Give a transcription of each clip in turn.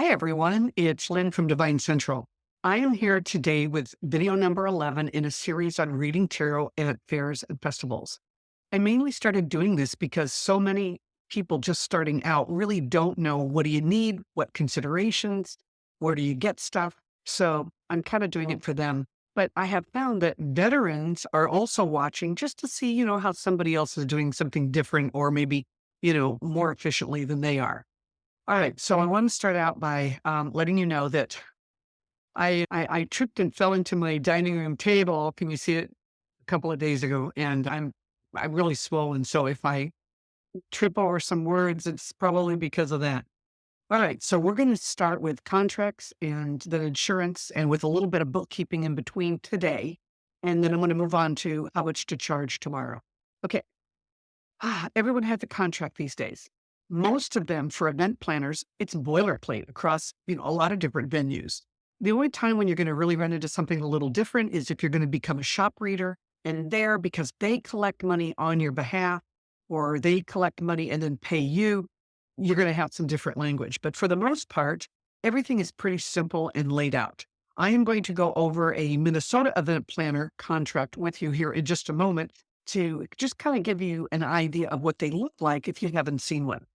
Hi, everyone. It's Lynn from Devine Central. I am here today with video number 11 in a series on reading tarot at fairs and festivals. I mainly started doing this because so many people just starting out really don't know what do you need, what considerations, where do you get stuff. So I'm kind of doing it for them. But I have found that veterans are also watching just to see, how somebody else is doing something different or maybe, more efficiently than they are. All right. So I want to start out by letting you know that I tripped and fell into my dining room table. Can you see it? A couple of days ago, and I'm really swollen. So if I trip over some words, it's probably because of that. All right. So we're going to start with contracts and then insurance, and with a little bit of bookkeeping in between today, and then I'm going to move on to how much to charge tomorrow. Okay. Everyone has a contract these days. Most of them for event planners, it's boilerplate across, a lot of different venues. The only time when you're going to really run into something a little different is if you're going to become a shop reader and there because they collect money on your behalf or they collect money and then pay you, you're going to have some different language. But for the most part, everything is pretty simple and laid out. I am going to go over a Minnesota event planner contract with you here in just a moment to just kind of give you an idea of what they look like if you haven't seen one.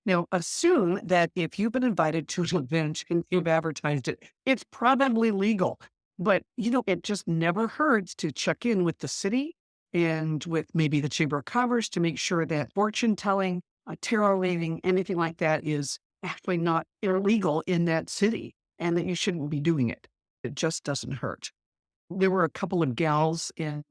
Now, assume that if you've been invited to an event and you've advertised it, it's probably legal. But, it just never hurts to check in with the city and with maybe the Chamber of Commerce to make sure that fortune telling, tarot reading, anything like that is actually not illegal in that city and that you shouldn't be doing it. It just doesn't hurt. There were a couple of gals in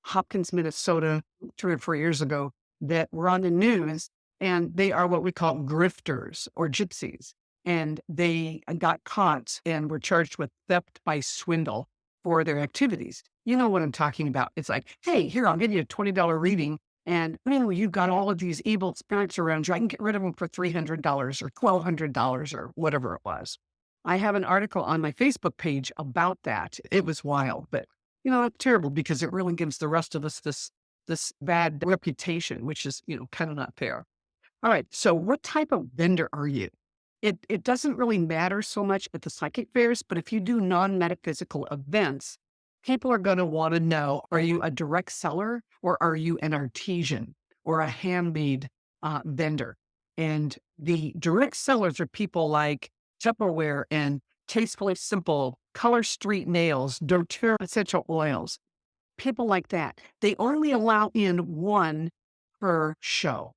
Hopkins, Minnesota, 3 or 4 years ago that were on the news, and they are what we call grifters or gypsies. And they got caught and were charged with theft by swindle for their activities. You know what I'm talking about. It's like, hey, here, I'll give you a $20 reading. And you've got all of these evil spirits around you. I can get rid of them for $300 or $1,200 or whatever it was. I have an article on my Facebook page about that. It was wild, but it's terrible because it really gives the rest of us this bad reputation, which is, kind of not fair. All right. So what type of vendor are you? It doesn't really matter so much at the psychic fairs, but if you do non-metaphysical events, people are going to want to know, are you a direct seller or are you an artisan or a handmade vendor? And the direct sellers are people like Tupperware and Tastefully Simple, Color Street Nails, doTERRA essential oils, people like that. They only allow in one per show.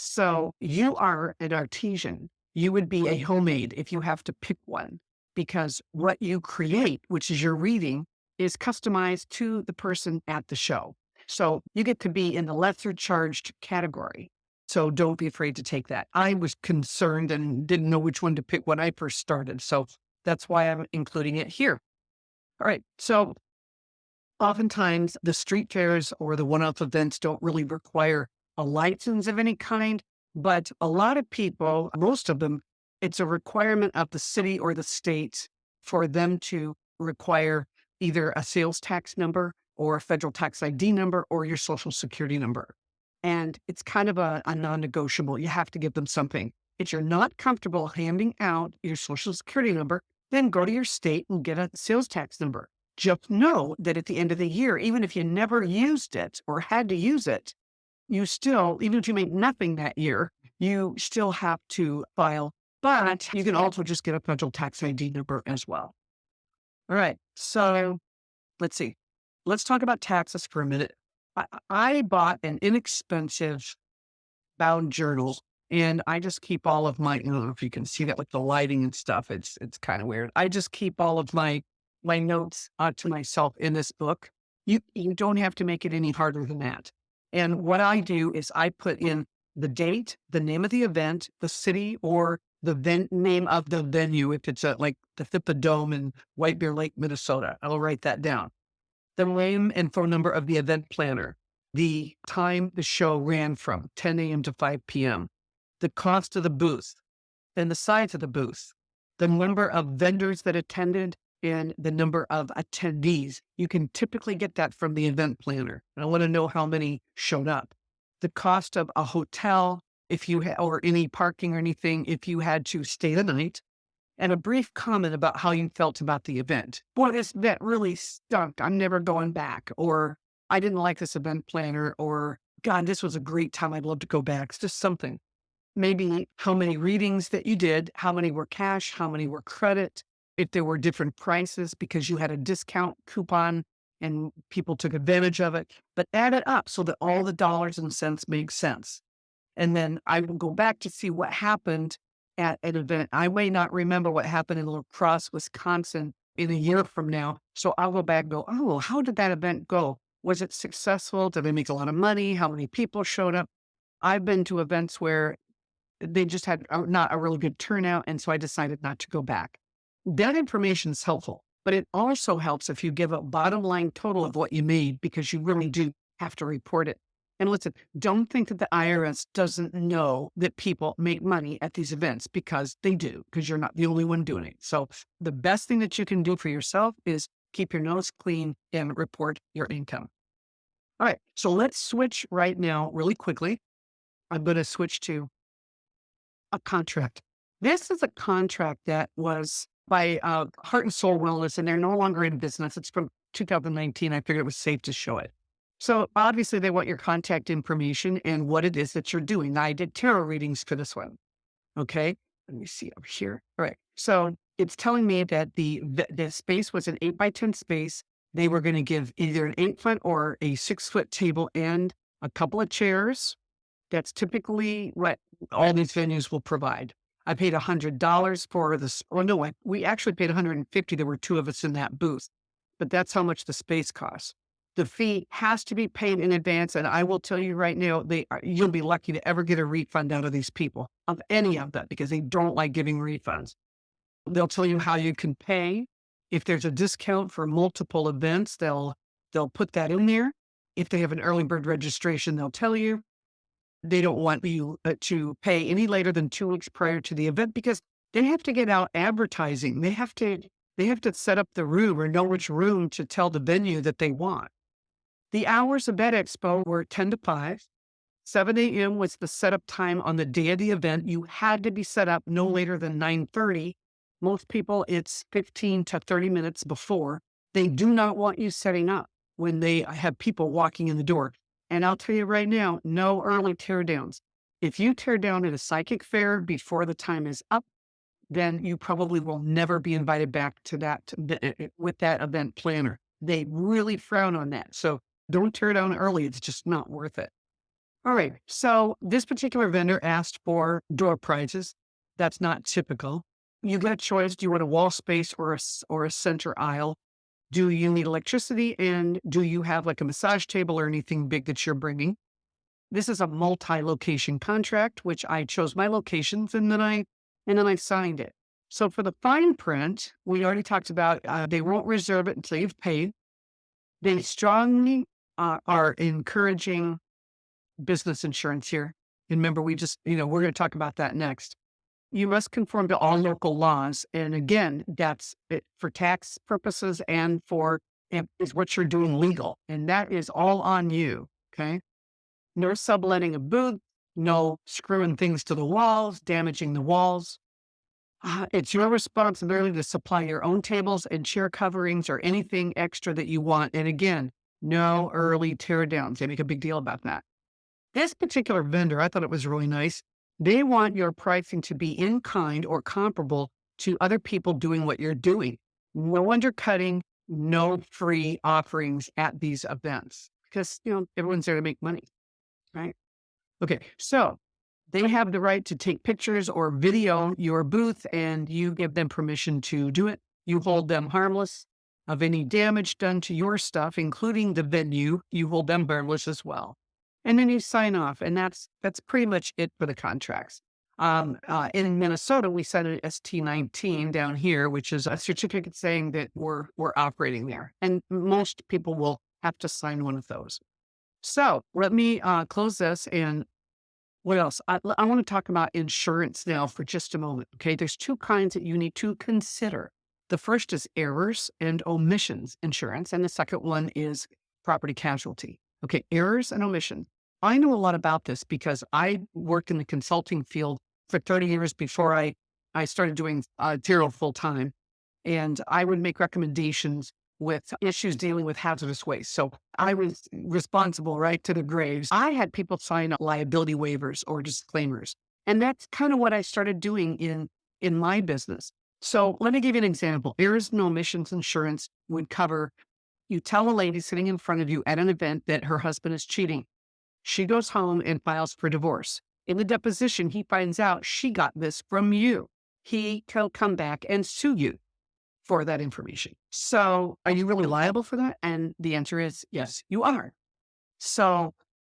So you are an artisan. You would be a homemade if you have to pick one, because what you create, which is your reading, is customized to the person at the show. So you get to be in the lesser charged category. So don't be afraid to take that. I was concerned and didn't know which one to pick when I first started. So that's why I'm including it here. All right. So oftentimes the street fairs or the one-off events don't really require a license of any kind, but a lot of people, most of them, it's a requirement of the city or the state for them to require either a sales tax number or a federal tax ID number or your social security number. And it's kind of a non-negotiable. You have to give them something. If you're not comfortable handing out your social security number, then go to your state and get a sales tax number. Just know that at the end of the year, even if you never used it or had to use it, you still, even if you made nothing that year, you still have to file, but you can also just get a federal tax ID number as well. All right. So let's see. Let's talk about taxes for a minute. I bought an inexpensive bound journal and I just keep all of my, I don't know if you can see that with the lighting and stuff. It's kind of weird. I just keep all of my notes to myself in this book. You don't have to make it any harder than that. And what I do is I put in the date, the name of the event, the city, or the name of the venue. If it's like the FIPA Dome in White Bear Lake, Minnesota, I'll write that down. The name and phone number of the event planner, the time the show ran from, 10 a.m. to 5 p.m., the cost of the booth, and the size of the booth, the number of vendors that attended, and the number of attendees. You can typically get that from the event planner. And I want to know how many showed up. The cost of a hotel, if you or any parking or anything, if you had to stay the night, and a brief comment about how you felt about the event. Boy, this event really stunk. I'm never going back. Or I didn't like this event planner. Or God, this was a great time. I'd love to go back. It's just something. Maybe how many readings that you did, how many were cash, how many were credit, if there were different prices because you had a discount coupon and people took advantage of it. But add it up so that all the dollars and cents make sense. And then I will go back to see what happened at an event. I may not remember what happened in La Crosse, Wisconsin in a year from now. So I'll go back and go, oh, how did that event go? Was it successful? Did they make a lot of money? How many people showed up? I've been to events where they just had not a really good turnout. And so I decided not to go back. That information is helpful, but it also helps if you give a bottom line total of what you made because you really do have to report it. And listen, don't think that the IRS doesn't know that people make money at these events because they do, because you're not the only one doing it. So the best thing that you can do for yourself is keep your nose clean and report your income. All right. So let's switch right now really quickly. I'm going to switch to a contract. This is a contract that was by Heart and Soul Wellness, and they're no longer in business. It's from 2019. I figured it was safe to show it. So obviously they want your contact information and what it is that you're doing. Now, I did tarot readings for this one. Okay. Let me see over here. All right. So it's telling me that the space was an 8x10 space. They were going to give either an 8-foot or a 6-foot table and a couple of chairs. That's typically what all these venues will provide. I paid $100 for this. Well, no, we actually paid $150. There were two of us in that booth, but that's how much the space costs. The fee has to be paid in advance. And I will tell you right now, you'll be lucky to ever get a refund out of these people, of any of them, because they don't like giving refunds. They'll tell you how you can pay. If there's a discount for multiple events, they'll put that in there. If they have an early bird registration, they'll tell you. They don't want you to pay any later than 2 weeks prior to the event because they have to get out advertising. They have to set up the room or know which room to tell the venue that they want. The hours of that expo were 10 to 5. 7 a.m. was the setup time on the day of the event. You had to be set up no later than 9:30. Most people, it's 15 to 30 minutes before. They do not want you setting up when they have people walking in the door. And I'll tell you right now, no early teardowns. If you tear down at a psychic fair before the time is up, then you probably will never be invited back to that with that event planner. They really frown on that. So don't tear down early. It's just not worth it. All right. So this particular vendor asked for door prizes. That's not typical. You get a choice. Do you want a wall space or a center aisle? Do you need electricity? And do you have like a massage table or anything big that you're bringing? This is a multi-location contract, which I chose my locations and then I signed it. So for the fine print, we already talked about, they won't reserve it until you've paid. They strongly are encouraging business insurance here. And remember, we're going to talk about that next. You must conform to all local laws. And again, that's it for tax purposes and is what you're doing legal. And that is all on you. Okay. No subletting a booth, no screwing things to the walls, damaging the walls. It's your responsibility to supply your own tables and chair coverings or anything extra that you want. And again, no early teardowns. They make a big deal about that. This particular vendor, I thought it was really nice. They want your pricing to be in kind or comparable to other people doing what you're doing. No undercutting, no free offerings at these events because, everyone's there to make money, right? Okay. So they have the right to take pictures or video your booth and you give them permission to do it. You hold them harmless of any damage done to your stuff, including the venue. You hold them harmless as well. And then you sign off, and that's pretty much it for the contracts. In Minnesota, we signed an ST19 down here, which is a certificate saying that we're operating there. And most people will have to sign one of those. So let me close this. And what else? I want to talk about insurance now for just a moment. Okay, there's two kinds that you need to consider. The first is errors and omissions insurance, and the second one is property casualty. Okay, errors and omissions. I know a lot about this because I worked in the consulting field for 30 years before I I started doing tarot full time, and I would make recommendations with issues dealing with hazardous waste. So I was responsible right to the graves. I had people sign liability waivers or disclaimers. And that's kind of what I started doing in my business. So let me give you an example. Errors and omissions insurance would cover you tell a lady sitting in front of you at an event that her husband is cheating. She goes home and files for divorce. In the deposition, he finds out she got this from you. He can come back and sue you for that information. So are you really liable for that? And the answer is yes, you are. So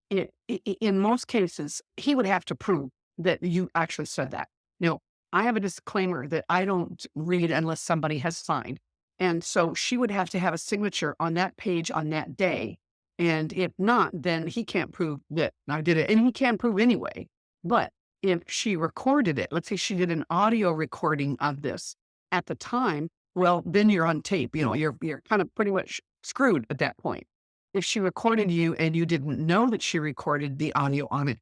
in most cases, he would have to prove that you actually said that. Now, I have a disclaimer that I don't read unless somebody has signed. And so she would have to have a signature on that page on that day. And if not, then he can't prove that I did it. And he can't prove anyway. But if she recorded it, let's say she did an audio recording of this at the time, well, then you're on tape. You're kind of pretty much screwed at that point. If she recorded you and you didn't know that she recorded the audio on it,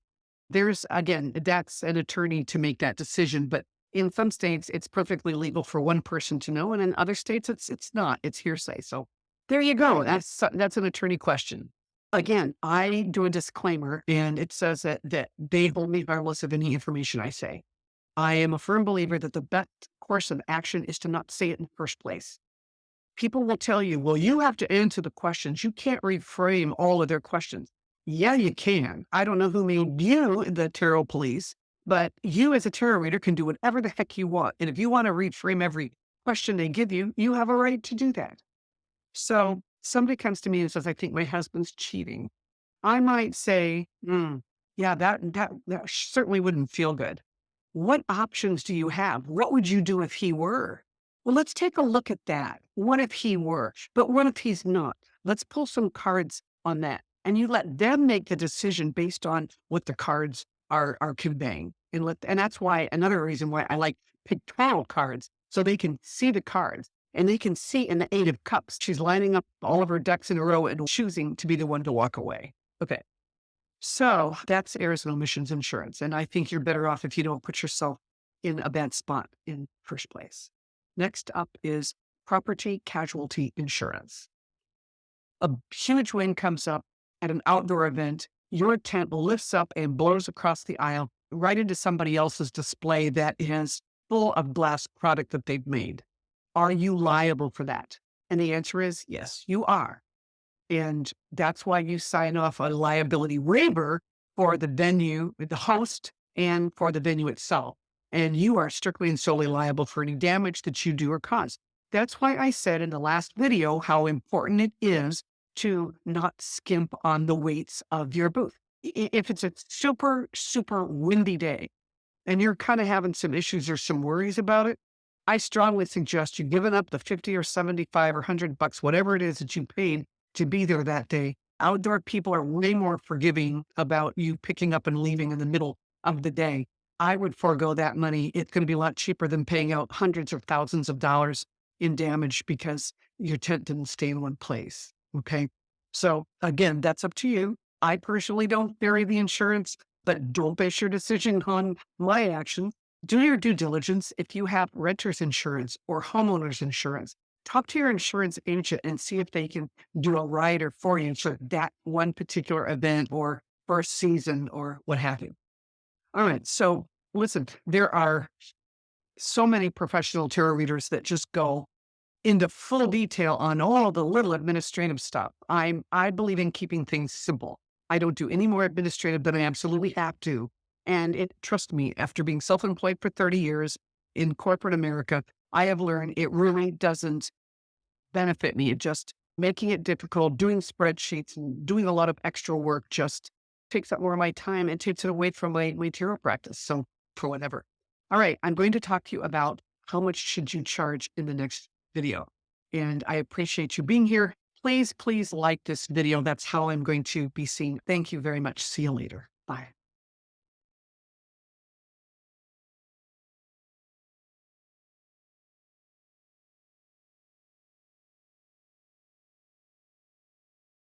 again, that's an attorney to make that decision. But in some states, it's perfectly legal for one person to know. And in other states, it's not. It's hearsay. So there you go. That's an attorney question. Again, I do a disclaimer, and it says that they hold me regardless of any information I say. I am a firm believer that the best course of action is to not say it in the first place. People will tell you, well, you have to answer the questions. You can't reframe all of their questions. Yeah, you can. I don't know who made you the tarot police, but you as a tarot reader can do whatever the heck you want. And if you want to reframe every question they give you, you have a right to do that. So somebody comes to me and says, I think my husband's cheating. I might say, yeah, that certainly wouldn't feel good. What options do you have? What would you do if he were? Well, let's take a look at that. What if he were? But what if he's not? Let's pull some cards on that. And you let them make the decision based on what the cards are conveying. And that's why another reason why I like pictorial cards, so they can see the cards and they can see in the 8 of Cups, she's lining up all of her ducks in a row and choosing to be the one to walk away. Okay. So that's errors and omissions insurance. And I think you're better off if you don't put yourself in a bad spot in the first place. Next up is property casualty insurance. A huge wind comes up at an outdoor event. Your tent lifts up and blows across the aisle right into somebody else's display that is full of glass product that they've made. Are you liable for that? And the answer is yes, you are. And that's why you sign off a liability waiver for the venue, the host, and for the venue itself. And you are strictly and solely liable for any damage that you do or cause. That's why I said in the last video how important it is to not skimp on the weights of your booth. If it's a super, super windy day and you're kind of having some issues or some worries about it, I strongly suggest you giving up the 50 or 75 or $100, whatever it is that you paid to be there that day. Outdoor people are way more forgiving about you picking up and leaving in the middle of the day. I would forego that money. It's going to be a lot cheaper than paying out hundreds of thousands of dollars in damage because your tent didn't stay in one place. Okay. So again, that's up to you. I personally don't vary the insurance, but don't base your decision on my actions. Do your due diligence. If you have renter's insurance or homeowner's insurance, talk to your insurance agent and see if they can do a rider for you for that one particular event or for a season or what have you. All right. So listen, there are so many professional tarot readers that just go into full detail on all the little administrative stuff. I believe in keeping things simple. I don't do any more administrative than I absolutely have to. And trust me, after being self-employed for 30 years in corporate America, I have learned it really doesn't benefit me. It just making it difficult, doing spreadsheets and doing a lot of extra work just takes up more of my time and takes it away from my tarot practice. So for whatever. All right. I'm going to talk to you about how much should you charge in the next video. And I appreciate you being here. Please like this video. That's how I'm going to be seen. Thank you very much. See you later. Bye.